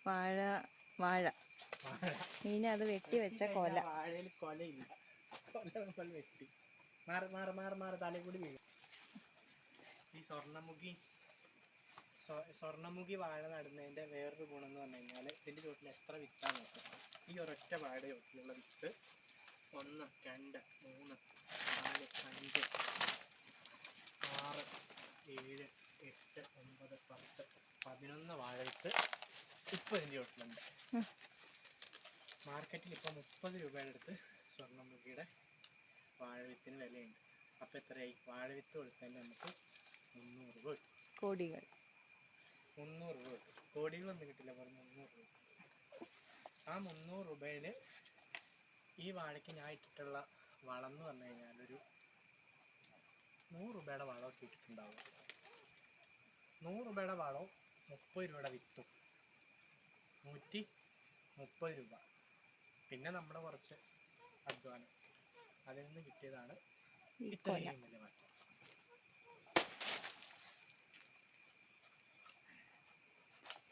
വാഴ വാഴ ഇനി അത് വെട്ടി വെച്ച കൊല. വാഴയിൽ കൊലയില്ല, കൊല നമ്മൾ വെട്ടി. മാറി മാറി മാറി മാറി തലയിൽ കൂടി വീഴും. ഈ സ്വർണ്ണമുഖി വാഴ നടുന്നതിൻ്റെ വേറൊരു ഗുണം എന്ന് പറഞ്ഞു കഴിഞ്ഞാൽ ഇതിൻ്റെ ചുവട്ടിൽ എത്ര വിത്താണ് നോക്കുക. ഈ ഒരൊറ്റ വാഴയുടെ ചുവട്ടിലുള്ള വിത്ത് 1, 2, 3, 4, 5, 6, 7, 8, 9, 10, 11 വാഴ വിത്ത് ഇപ്പോൾ ഇതിൻ്റെ ചുവട്ടിലുണ്ട്. മാർക്കറ്റിൽ ഇപ്പോൾ 30 രൂപയുടെ അടുത്ത് സ്വർണ്ണമുഖിയുടെ വാഴവിത്തിന് വിലയുണ്ട്. അപ്പോൾ എത്രയായി? വാഴവിത്ത് കൊടുത്തതിന് നമുക്ക് 300 രൂപ കിട്ടും. കോടികൾ 300 രൂപ കിട്ടും. കോടികളൊന്നും കിട്ടില്ല, വെറും 300 രൂപ. ആ 300 രൂപയിൽ ഈ വാഴയ്ക്ക് ഞാൻ ഇട്ടിട്ടുള്ള വളം എന്ന് പറഞ്ഞു കഴിഞ്ഞാൽ ഒരു 100 രൂപയുടെ വളമൊക്കെ ഇട്ടിട്ടുണ്ടാവും. 100 രൂപയുടെ വളവും 30 രൂപയുടെ വിത്തും 130 രൂപ. പിന്നെ നമ്മുടെ കുറച്ച് അധ്വാനം, അതിൽ നിന്ന് കിട്ടിയതാണ് ഇത്രയും വലിയ മാറ്റം.